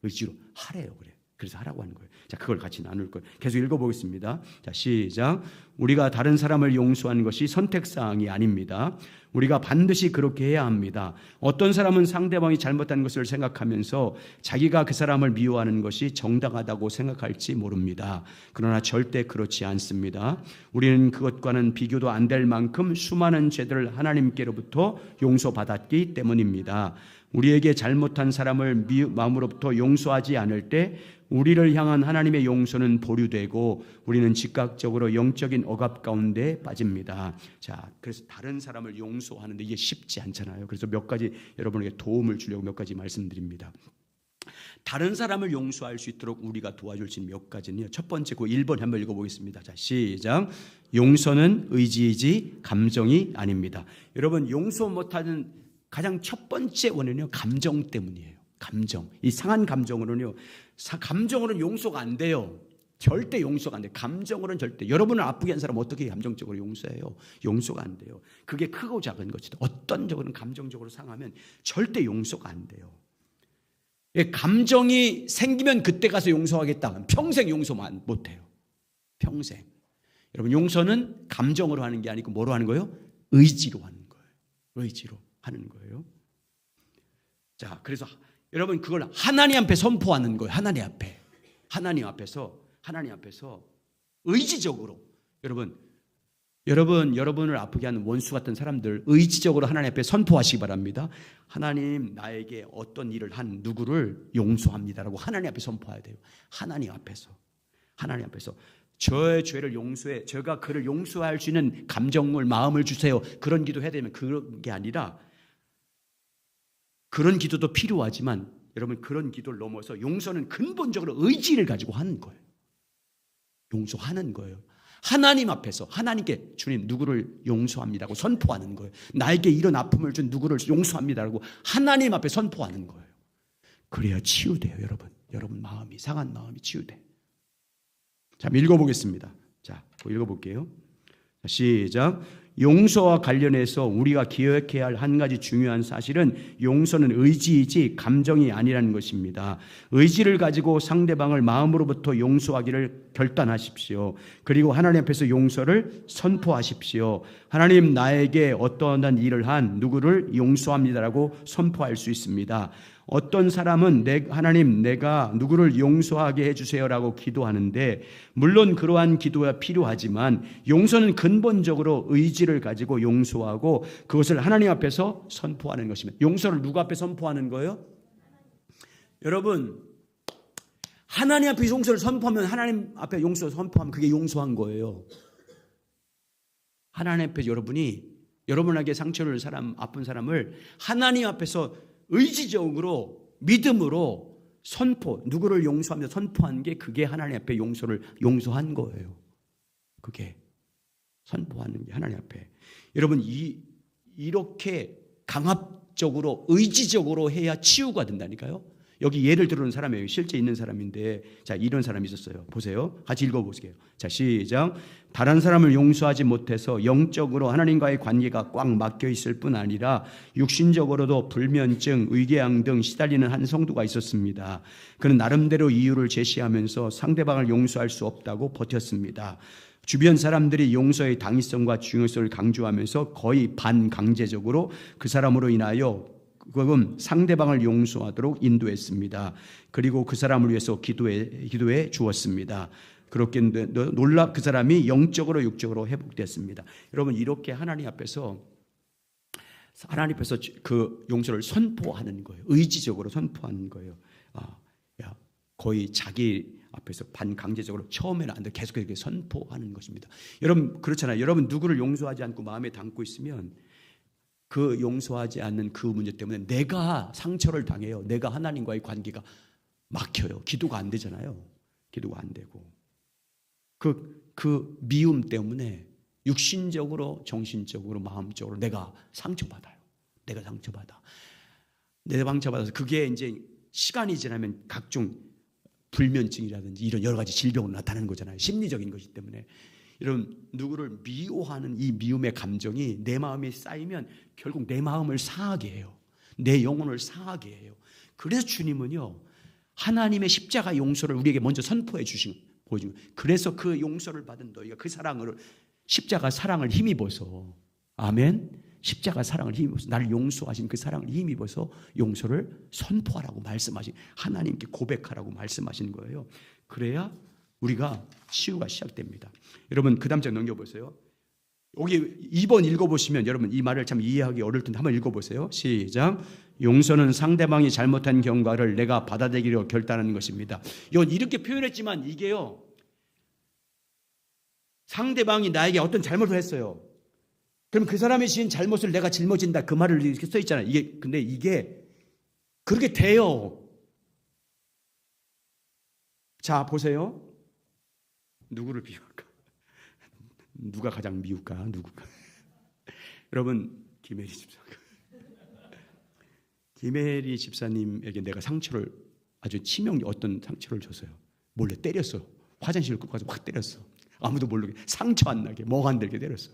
의지로 하래요. 그래서 하라고 하는 거예요. 자, 그걸 같이 나눌 거예요. 계속 읽어보겠습니다. 자, 시작. 우리가 다른 사람을 용서하는 것이 선택사항이 아닙니다. 우리가 반드시 그렇게 해야 합니다. 어떤 사람은 상대방이 잘못한 것을 생각하면서 자기가 그 사람을 미워하는 것이 정당하다고 생각할지 모릅니다. 그러나 절대 그렇지 않습니다. 우리는 그것과는 비교도 안 될 만큼 수많은 죄들을 하나님께로부터 용서받았기 때문입니다. 우리에게 잘못한 사람을 마음으로부터 용서하지 않을 때 우리를 향한 하나님의 용서는 보류되고 우리는 즉각적으로 영적인 억압 가운데 빠집니다. 자, 그래서 다른 사람을 용서하는데 이게 쉽지 않잖아요. 그래서 몇 가지 여러분에게 도움을 주려고 몇 가지 말씀드립니다. 다른 사람을 용서할 수 있도록 우리가 도와줄 수 있는 몇 가지는요. 첫 번째, 그 1번 한번 읽어보겠습니다. 자, 시작. 용서는 의지이지 감정이 아닙니다. 여러분, 용서 못하는 가장 첫 번째 원인은요, 감정 때문이에요. 감정. 이 상한 감정으로는요, 감정으로는 용서가 안 돼요. 절대 용서가 안 돼요. 감정으로는 절대. 여러분을 아프게 한 사람 어떻게 감정적으로 용서해요? 용서가 안 돼요. 그게 크고 작은 것이다. 어떤 적으로는 감정적으로 상하면 절대 용서가 안 돼요. 감정이 생기면 그때 가서 용서하겠다. 평생 용서만 못해요. 평생. 여러분, 용서는 감정으로 하는 게 아니고 뭐로 하는 거예요? 의지로 하는 거예요. 의지로 하는 거예요. 자, 그래서 여러분 그걸 하나님 앞에 선포하는 거예요. 하나님 앞에서 의지적으로 여러분을 아프게 하는 원수 같은 사람들 의지적으로 하나님 앞에 선포하시기 바랍니다. 하나님, 나에게 어떤 일을 한 누구를 용서합니다라고 하나님 앞에 선포해야 돼요. 하나님 앞에서 저의 죄를 용서해, 제가 그를 용서할 수 있는 감정을, 마음을 주세요. 그런 기도 해야 되면 그런 게 아니라, 그런 기도도 필요하지만 여러분, 그런 기도를 넘어서 용서는 근본적으로 의지를 가지고 하는 거예요. 용서하는 거예요. 하나님 앞에서 하나님께 주님, 누구를 용서합니다라고 선포하는 거예요. 나에게 이런 아픔을 준 누구를 용서합니다라고 하나님 앞에 선포하는 거예요. 그래야 치유돼요. 여러분 마음이, 상한 마음이 치유돼. 자, 읽어보겠습니다. 자, 읽어볼게요. 시작. 용서와 관련해서 우리가 기억해야 할 한 가지 중요한 사실은 용서는 의지이지 감정이 아니라는 것입니다. 의지를 가지고 상대방을 마음으로부터 용서하기를 결단하십시오. 그리고 하나님 앞에서 용서를 선포하십시오. 하나님, 나에게 어떠한 일을 한 누구를 용서합니다라고 선포할 수 있습니다. 어떤 사람은 하나님, 내가 누구를 용서하게 해주세요라고 기도하는데, 물론 그러한 기도가 필요하지만 용서는 근본적으로 의지를 가지고 용서하고 그것을 하나님 앞에서 선포하는 것입니다. 용서를 누구 앞에 선포하는 거예요? 여러분, 하나님 앞에 용서를 선포하면, 하나님 앞에 용서를 선포하면 그게 용서한 거예요. 하나님 앞에 여러분에게 상처를 아픈 사람을 하나님 앞에서 의지적으로 믿음으로 누구를 용서하며 선포한 게, 그게 하나님 앞에 용서한 거예요. 그게 선포하는 게 하나님 앞에. 여러분, 이렇게 강압적으로 의지적으로 해야 치유가 된다니까요. 여기 예를 들어놓은 사람이에요. 실제 있는 사람인데, 자, 이런 사람이 있었어요. 보세요. 같이 읽어보세요. 자, 시작. 다른 사람을 용서하지 못해서 영적으로 하나님과의 관계가 꽉 막혀 있을 뿐 아니라 육신적으로도 불면증, 위궤양 등 시달리는 한 성도가 있었습니다. 그는 나름대로 이유를 제시하면서 상대방을 용서할 수 없다고 버텼습니다. 주변 사람들이 용서의 당위성과 중요성을 강조하면서 거의 반강제적으로 그 사람으로 인하여 상대방을 용서하도록 인도했습니다. 그리고 그 사람을 위해서 기도해 주었습니다. 그렇게 놀랍 그 사람이 영적으로 육적으로 회복됐습니다. 여러분, 이렇게 하나님 앞에서 그 용서를 선포하는 거예요. 의지적으로 선포하는 거예요. 거의 자기 앞에서 반강제적으로, 처음에는 안 돼, 계속 이렇게 선포하는 것입니다. 여러분, 그렇잖아요. 여러분, 누구를 용서하지 않고 마음에 담고 있으면 그 용서하지 않는 그 문제 때문에 내가 상처를 당해요. 내가 하나님과의 관계가 막혀요. 기도가 안 되잖아요. 기도가 안 되고. 그 미움 때문에 육신적으로, 정신적으로, 마음적으로 내가 상처받아요. 내가 상처받아서 그게 이제 시간이 지나면 각종 불면증이라든지 이런 여러 가지 질병으로 나타나는 거잖아요. 심리적인 것이기 때문에. 여러분, 누구를 미워하는 이 미움의 감정이 내 마음에 쌓이면 결국 내 마음을 상하게 해요. 내 영혼을 상하게 해요. 그래서 주님은요, 하나님의 십자가 용서를 우리에게 먼저 선포해 보여준 거예요. 그래서 그 용서를 받은 너희가 그 십자가 사랑을 힘입어서, 아멘, 십자가 사랑을 힘입어서, 나를 용서하신 그 사랑을 힘입어서 용서를 선포하라고 하나님께 고백하라고 말씀하신 거예요. 그래야 우리가 치유가 시작됩니다. 여러분, 그 다음 장 넘겨보세요. 여기 2번 읽어보시면 여러분 이 말을 참 이해하기 어려울 텐데 한번 읽어보세요. 시작. 용서는 상대방이 잘못한 경과를 내가 받아들이기로 결단하는 것입니다. 이건 이렇게 표현했지만 이게요, 상대방이 나에게 어떤 잘못을 했어요. 그럼 그 사람이 지은 잘못을 내가 짊어진다, 그 말을 이렇게 써 있잖아요. 근데 이게 그렇게 돼요. 자, 보세요. 누구를 비울까? 누가 가장 미울까? 누구가? 여러분, 김혜리 집사님에게 내가 상처를, 아주 어떤 상처를 줬어요. 몰래 때렸어. 화장실을 끌고 가서 확 때렸어. 아무도 모르게, 상처 안 나게, 멍 안 들게 때렸어.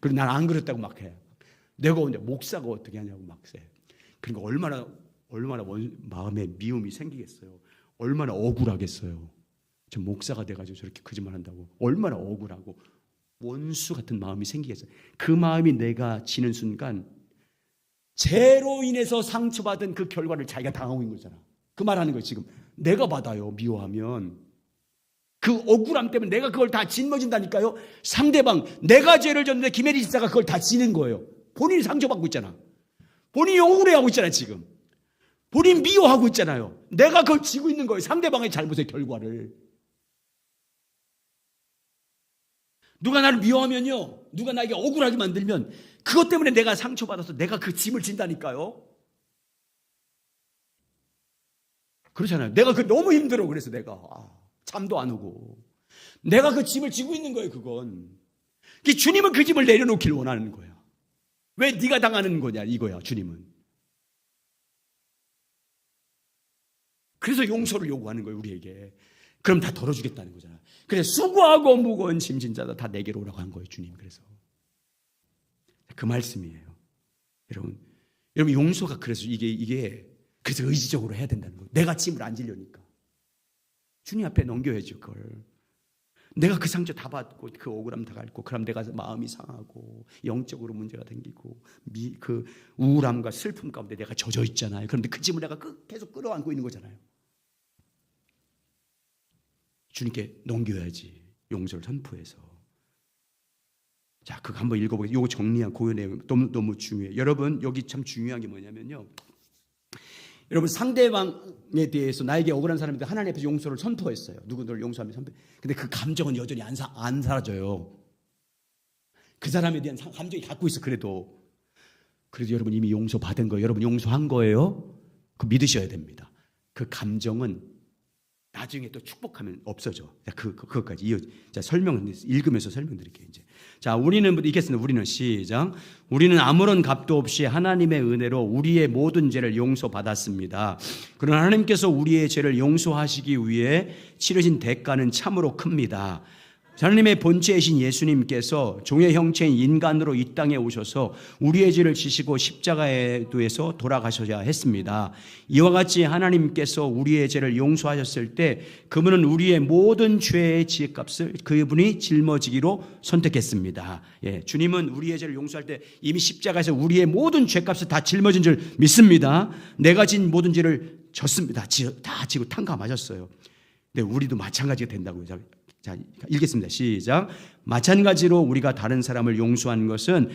그리고 난 안 그랬다고 막 해. 내가 언제 목사가 어떻게 하냐고 막 해. 그러니까 얼마나 마음에 미움이 생기겠어요. 얼마나 억울하겠어요. 저 목사가 돼가지고 저렇게 거짓말한다고 얼마나 억울하고 원수 같은 마음이 생기겠어요. 그 마음이 내가 지는 순간 죄로 인해서 상처받은 그 결과를 자기가 당하고 있는 거잖아. 그 말하는 거예요. 지금 내가 받아요. 미워하면 그 억울함 때문에 내가 그걸 다 짊어진다니까요. 상대방, 내가 죄를 졌는데 김혜리 집사가 그걸 다 지는 거예요. 본인이 상처받고 있잖아. 본인이 억울해하고 있잖아. 지금 본인 미워하고 있잖아요. 내가 그걸 지고 있는 거예요. 상대방의 잘못의 결과를. 누가 나를 미워하면요, 누가 나에게 억울하게 만들면 그것 때문에 내가 상처받아서 내가 그 짐을 진다니까요. 그렇잖아요. 내가 그 너무 힘들어. 그래서 내가 잠도 안 오고 내가 그 짐을 지고 있는 거예요. 그건 주님은 그 짐을 내려놓기를 원하는 거야. 왜 네가 당하는 거냐 이거야. 주님은 그래서 용서를 요구하는 거예요. 우리에게. 그럼 다 덜어주겠다는 거잖아. 그래서 수고하고 무거운 짐진 자다 다 내게로 오라고 한 거예요. 주님. 그래서 그 말씀이에요. 여러분 용서가 그래서 이게 그래서 의지적으로 해야 된다는 거예요. 내가 짐을 안 지려니까 주님 앞에 넘겨야죠. 그걸 내가 그 상처 다 받고 그 억울함 다 앓고 그럼 내가 마음이 상하고 영적으로 문제가 생기고 그 우울함과 슬픔 가운데 내가 젖어 있잖아요. 그런데 그 짐을 내가 계속 끌어안고 있는 거잖아요. 주님께 넘겨야지. 용서를 선포해서. 자, 그거 한번 읽어보겠습니다. 이거 정리한 고요 내용 너무 중요해요. 여러분 여기 참 중요한 게 뭐냐면요. 여러분 상대방에 대해서 나에게 억울한 사람에 대해 하나님 앞에서 용서를 선포했어요. 누구를 용서하면 선포. 근데 그 감정은 여전히 안 사라져요. 그 사람에 대한 감정이 갖고 있어. 그래도 여러분 이미 용서받은 거예요. 여러분 용서한 거예요. 그 믿으셔야 됩니다. 그 감정은 나중에 또 축복하면 없어져. 그것까지 자, 읽으면서 설명드릴게요. 이제. 자, 우리는 읽겠습니다. 우리는 시작. 우리는 아무런 값도 없이 하나님의 은혜로 우리의 모든 죄를 용서받았습니다. 그러나 하나님께서 우리의 죄를 용서하시기 위해 치르신 대가는 참으로 큽니다. 하나님의 본체이신 예수님께서 종의 형체인 인간으로 이 땅에 오셔서 우리의 죄를 지시고 십자가에서 돌아가셔야 했습니다. 이와 같이 하나님께서 우리의 죄를 용서하셨을 때 그분은 우리의 모든 죄의 지혜값을 그분이 짊어지기로 선택했습니다. 예, 주님은 우리의 죄를 용서할 때 이미 십자가에서 우리의 모든 죄값을 다 짊어진 줄 믿습니다. 내가 진 모든 죄를 졌습니다. 다 지고 탕감하셨어요. 근데 우리도 마찬가지가 된다고요. 자, 읽겠습니다. 시작. 마찬가지로 우리가 다른 사람을 용서한 것은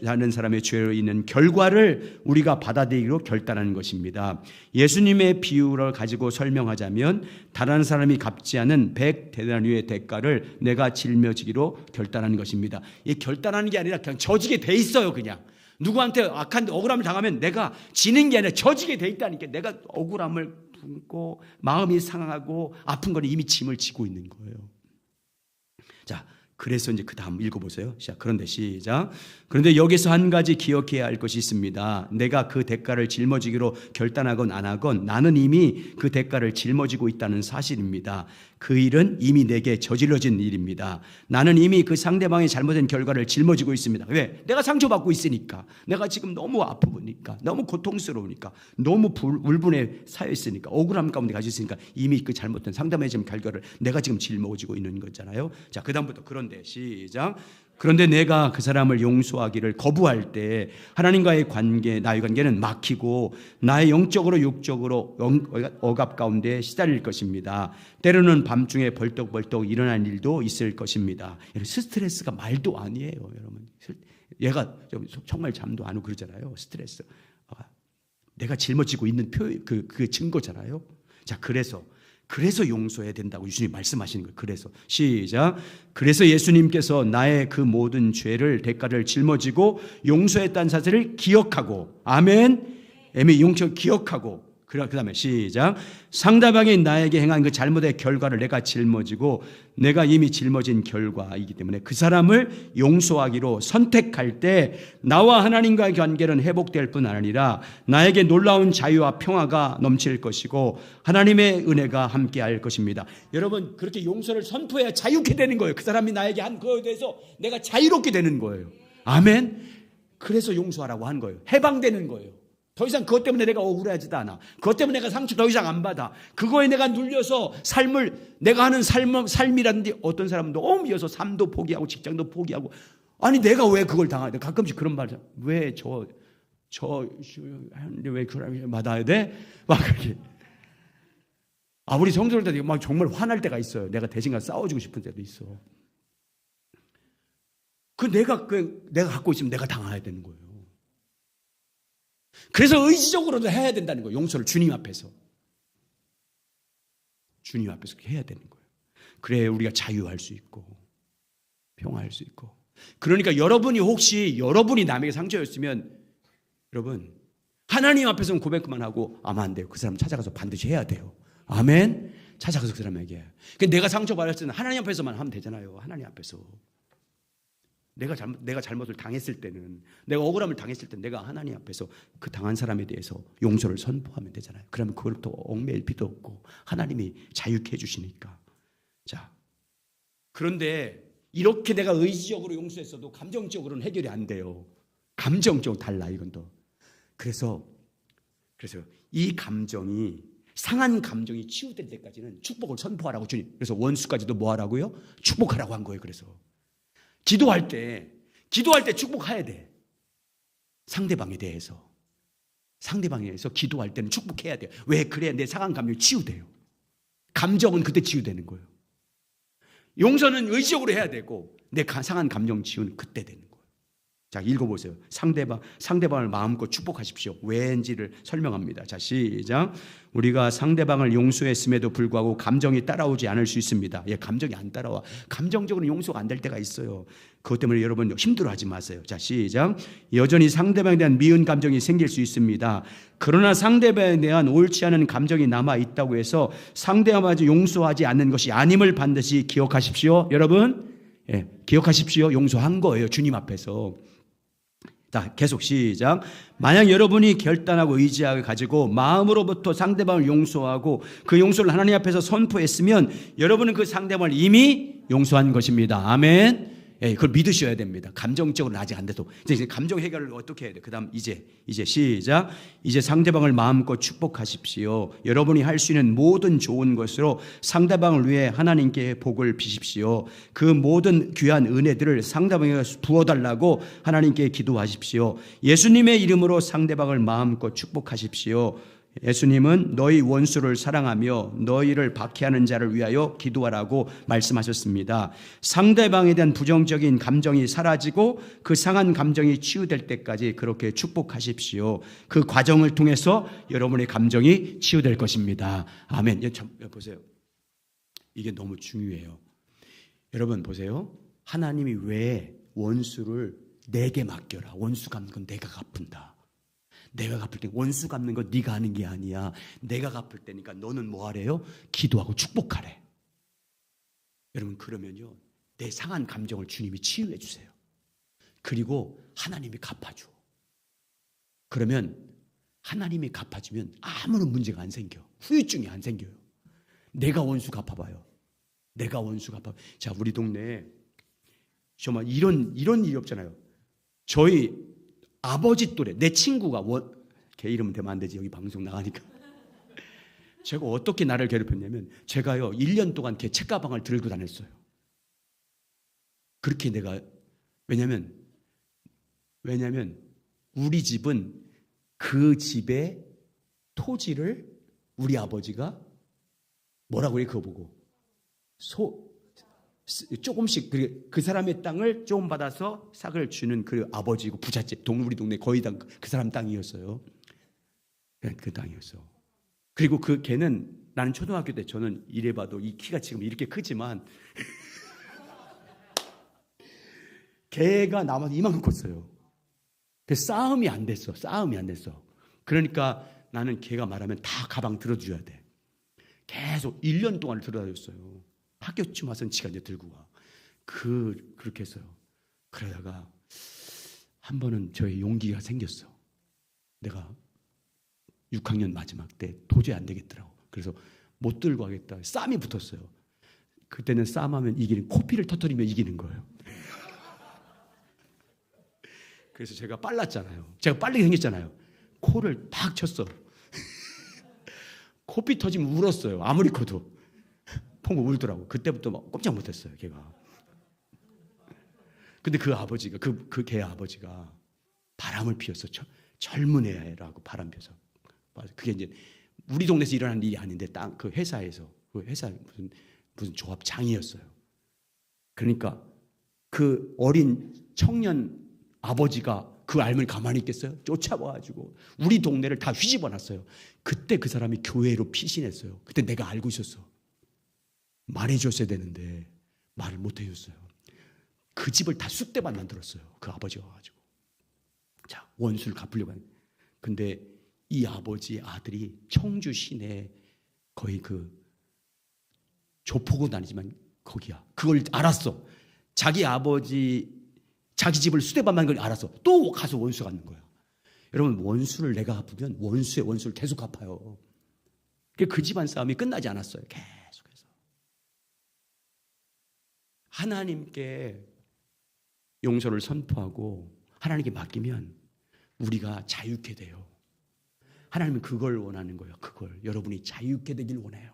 다른 사람의 죄로 있는 결과를 우리가 받아들이기로 결단하는 것입니다. 예수님의 비유를 가지고 설명하자면 다른 사람이 갚지 않은 100데나리오의 대가를 내가 짊어지기로 결단하는 것입니다. 이 결단하는 게 아니라 그냥 져지게 돼 있어요. 그냥 누구한테 악한 억울함을 당하면 내가 지는 게 아니라 져지게 돼 있다니까. 내가 억울함을 품고 마음이 상하고 아픈 건 이미 짐을 지고 있는 거예요. 자, 그래서 이제 그 다음 읽어보세요. 그런데 시작. 그런데 여기서 한 가지 기억해야 할 것이 있습니다. 내가 그 대가를 짊어지기로 결단하건 안 하건 나는 이미 그 대가를 짊어지고 있다는 사실입니다. 그 일은 이미 내게 저질러진 일입니다. 나는 이미 그 상대방의 잘못된 결과를 짊어지고 있습니다. 왜? 내가 상처받고 있으니까. 내가 지금 너무 아프니까. 너무 고통스러우니까. 너무 울분에 쌓여 있으니까. 억울함 가운데 가지고 있으니까 이미 그 잘못된 상대방의 결과를 내가 지금 짊어지고 있는 거잖아요. 자, 그 다음부터 그런데 시작. 그런데 내가 그 사람을 용서하기를 거부할 때 하나님과의 나의 관계는 막히고 나의 영적으로 육적으로 억압 가운데 시달릴 것입니다. 때로는 밤중에 벌떡벌떡 일어난 일도 있을 것입니다. 스트레스가 말도 아니에요, 여러분. 얘가 정말 잠도 안 오고 그러잖아요. 스트레스. 내가 짊어지고 있는 그 증거잖아요. 자, 그래서 용서해야 된다고 예수님 말씀하시는 거예요. 그래서 시작. 그래서 예수님께서 나의 그 모든 죄를 대가를 짊어지고 용서했다는 사실을 기억하고 아멘. 용서 기억하고 그 다음에 시작. 상대방이 나에게 행한 그 잘못의 결과를 내가 짊어지고 내가 이미 짊어진 결과이기 때문에 그 사람을 용서하기로 선택할 때 나와 하나님과의 관계는 회복될 뿐 아니라 나에게 놀라운 자유와 평화가 넘칠 것이고 하나님의 은혜가 함께할 것입니다. 여러분 그렇게 용서를 선포해야 자유케 되는 거예요. 그 사람이 나에게 한 그거에 대해서 내가 자유롭게 되는 거예요. 아멘. 그래서 용서하라고 한 거예요. 해방되는 거예요. 더 이상 그것 때문에 내가 억울하지도 않아. 그것 때문에 내가 상처 더 이상 안 받아. 그거에 내가 눌려서 내가 하는 삶이라든지 어떤 사람은 너무 미워서 삶도 포기하고 직장도 포기하고 아니 내가 왜 그걸 당해야 돼? 가끔씩 그런 말 왜 하는데 왜 그걸 받아야 돼? 막 그렇게. 우리 성도들 막 정말 화날 때가 있어요. 내가 대신 가서 싸워주고 싶은 때도 있어. 내가 갖고 있으면 내가 당해야 되는 거예요. 그래서 의지적으로도 해야 된다는 거예요. 용서를 주님 앞에서 해야 되는 거예요. 그래야 우리가 자유할 수 있고 평화할 수 있고. 그러니까 여러분이 남에게 상처였으면 여러분 하나님 앞에서는 고백만 하고 아마 안 돼요. 그 사람 찾아가서 반드시 해야 돼요. 아멘. 찾아가서 그 사람에게. 내가 상처받았을 때는 하나님 앞에서만 하면 되잖아요. 하나님 앞에서. 내가 잘못을 당했을 때는 내가 억울함을 당했을 때는 내가 하나님 앞에서 그 당한 사람에 대해서 용서를 선포하면 되잖아요. 그러면 그걸부터 얽매일 필요도 없고 하나님이 자유케 해주시니까. 자, 그런데 이렇게 내가 의지적으로 용서했어도 감정적으로는 해결이 안 돼요. 감정적으로 달라 이건 또. 그래서 이 감정이 상한 감정이 치유될 때까지는 축복을 선포하라고 주님. 그래서 원수까지도 뭐 하라고요? 축복하라고 한 거예요. 그래서 기도할 때 축복해야 돼. 상대방에 대해서 기도할 때는 축복해야 돼요. 왜? 그래야 내 상한 감정이 치유돼요. 감정은 그때 치유되는 거예요. 용서는 의지적으로 해야 되고 내 상한 감정 치유는 그때 되는 거예요. 자, 읽어보세요. 상대방을 마음껏 축복하십시오. 왜인지를 설명합니다. 자, 시작. 우리가 상대방을 용서했음에도 불구하고 감정이 따라오지 않을 수 있습니다. 예, 감정이 안 따라와. 감정적으로 용서가 안 될 때가 있어요. 그것 때문에 여러분 힘들어하지 마세요. 자, 시작. 여전히 상대방에 대한 미운 감정이 생길 수 있습니다. 그러나 상대방에 대한 옳지 않은 감정이 남아 있다고 해서 상대방을 용서하지 않는 것이 아님을 반드시 기억하십시오. 여러분, 예, 기억하십시오. 용서한 거예요. 주님 앞에서. 자, 계속 시작. 만약 여러분이 결단하고 의지하게 가지고 마음으로부터 상대방을 용서하고 그 용서를 하나님 앞에서 선포했으면 여러분은 그 상대방을 이미 용서한 것입니다. 아멘. 예, 그걸 믿으셔야 됩니다. 감정적으로는 아직 안 돼도. 이제 감정 해결을 어떻게 해야 돼? 그다음 이제 시작. 이제 상대방을 마음껏 축복하십시오. 여러분이 할 수 있는 모든 좋은 것으로 상대방을 위해 하나님께 복을 비십시오. 그 모든 귀한 은혜들을 상대방에게 부어달라고 하나님께 기도하십시오. 예수님의 이름으로 상대방을 마음껏 축복하십시오. 예수님은 너희 원수를 사랑하며 너희를 박해하는 자를 위하여 기도하라고 말씀하셨습니다. 상대방에 대한 부정적인 감정이 사라지고 그 상한 감정이 치유될 때까지 그렇게 축복하십시오. 그 과정을 통해서 여러분의 감정이 치유될 것입니다. 아멘. 보세요. 이게 너무 중요해요. 여러분 보세요. 하나님이 왜 원수를 내게 맡겨라. 원수 갚는 건 내가 갚는다. 내가 갚을 때 원수 갚는 거 네가 하는 게 아니야. 내가 갚을 때니까 너는 뭐 하래요? 기도하고 축복하래. 여러분 그러면요 내 상한 감정을 주님이 치유해 주세요. 그리고 하나님이 갚아줘. 그러면 하나님이 갚아주면 아무런 문제가 안 생겨. 후유증이 안 생겨요. 내가 원수 갚아봐요. 내가 원수 갚아. 자, 우리 동네에 정말 이런 일이 없잖아요. 저희 아버지 또래, 내 친구가 걔 이름은 대면 안 되지. 여기 방송 나가니까. 제가 어떻게 나를 괴롭혔냐면 제가요 1년 동안 걔 책가방을 들고 다녔어요. 그렇게 내가 왜냐면 우리 집은 그 집의 토지를 우리 아버지가 뭐라고 해 그거 보고 조금씩 그 사람의 땅을 조금 받아서 싹을 주는 그 아버지고 부잣집 우리 동네 거의 다 그 사람 땅이었어요. 그 땅이었어. 그리고 그 걔는 나는 초등학교 때 저는 이래봐도 이 키가 지금 이렇게 크지만 걔가 나보다 이만큼 컸어요. 그 싸움이 안 됐어. 그러니까 나는 걔가 말하면 다 가방 들어줘야 돼. 계속 1년 동안 들어다녔어요. 학교쯤 와서는 지가 이제 들고 가. 그렇게 했어요. 그러다가 한 번은 저의 용기가 생겼어. 내가 6학년 마지막 때 도저히 안 되겠더라고. 그래서 못 들고 가겠다. 싸움이 붙었어요. 그때는 싸움하면 이기는, 코피를 터뜨리면 이기는 거예요. 그래서 제가 빨랐잖아요. 제가 빠르게 생겼잖아요. 코를 팍 쳤어. 코피 터지면 울었어요. 아무리 커도. 펑펑 울더라고. 그때부터 막 꼼짝 못했어요. 걔가. 근데 그 아버지가 걔 아버지가 바람을 피웠어. 젊은 애라고 바람 피워서. 그게 이제 우리 동네에서 일어난 일이 아닌데 그 회사에서 그 회사 무슨 조합장이었어요. 그러니까 그 어린 청년 아버지가 그 알면 가만히 있겠어요? 쫓아와가지고 우리 동네를 다 휘집어놨어요. 그때 그 사람이 교회로 피신했어요. 그때 내가 알고 있었어. 말해줬어야 되는데 말을 못해줬어요. 그 집을 다 쑥대밭 만들었어요. 그 아버지가 와가지고. 자, 원수를 갚으려고 하는. 근데 이 아버지 아들이 청주 시내 거의 그 조포구는 아니지만 거기야. 그걸 알았어. 자기 아버지 자기 집을 수대밭 만든 걸 알았어. 또 가서 원수 갚는 거야. 여러분 원수를 내가 갚으면 원수의 원수를 계속 갚아요. 그 집안 싸움이 끝나지 않았어요. 계속해서. 하나님께 용서를 선포하고 하나님께 맡기면 우리가 자유케 돼요. 하나님은 그걸 원하는 거예요. 그걸 여러분이 자유케 되길 원해요.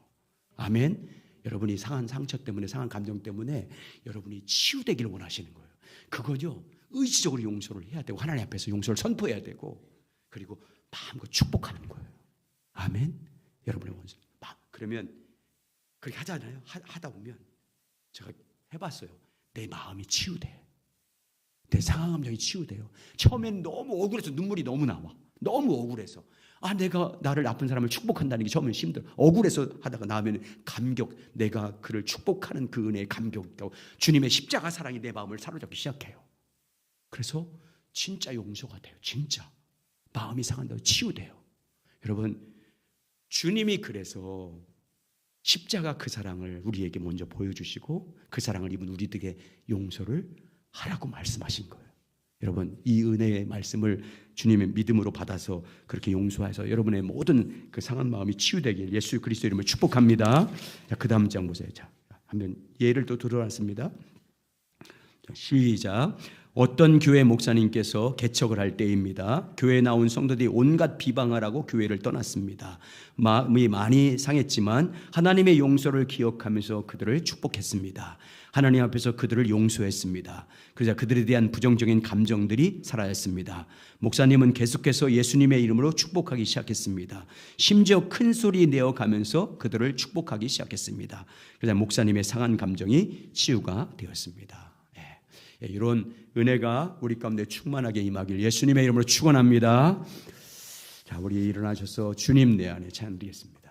아멘. 여러분이 상한 상처 때문에, 상한 감정 때문에 여러분이 치유되길 원하시는 거예요. 그거요, 의지적으로 용서를 해야 되고 하나님 앞에서 용서를 선포해야 되고, 그리고 마음껏 축복하는 거예요. 아멘. 여러분의 원수. 그러면 그렇게 하잖아요. 하다 보면 제가 해봤어요. 내 마음이 치유돼. 내 상한 감정이 치유돼요. 처음엔 너무 억울해서 눈물이 너무 나와. 너무 억울해서. 내가 나를 아픈 사람을 축복한다는 게 처음엔 힘들어. 억울해서 하다가 나면 감격, 내가 그를 축복하는 그 은혜에 감격하고 주님의 십자가 사랑이 내 마음을 사로잡기 시작해요. 그래서 진짜 용서가 돼요. 진짜 마음이 상한다고 치유돼요. 여러분, 주님이 그래서 십자가 그 사랑을 우리에게 먼저 보여주시고 그 사랑을 입은 우리들에게 용서를 하라고 말씀하신 거예요. 여러분, 이 은혜의 말씀을 주님의 믿음으로 받아서 그렇게 용서해서 여러분의 모든 그 상한 마음이 치유되길 예수 그리스도 이름으로 축복합니다. 자, 그 다음 장 보세요. 자, 한번 예를 또 들어놨습니다. 시작. 어떤 교회 목사님께서 개척을 할 때입니다. 교회에 나온 성도들이 온갖 비방을 하고 교회를 떠났습니다. 마음이 많이 상했지만 하나님의 용서를 기억하면서 그들을 축복했습니다. 하나님 앞에서 그들을 용서했습니다. 그러자 그들에 대한 부정적인 감정들이 사라졌습니다. 목사님은 계속해서 예수님의 이름으로 축복하기 시작했습니다. 심지어 큰 소리 내어가면서 그들을 축복하기 시작했습니다. 그러자 목사님의 상한 감정이 치유가 되었습니다. 이런 은혜가 우리 가운데 충만하게 임하길 예수님의 이름으로 축원합니다. 자, 우리 일어나셔서 주님 내 안에 찬양드리겠습니다.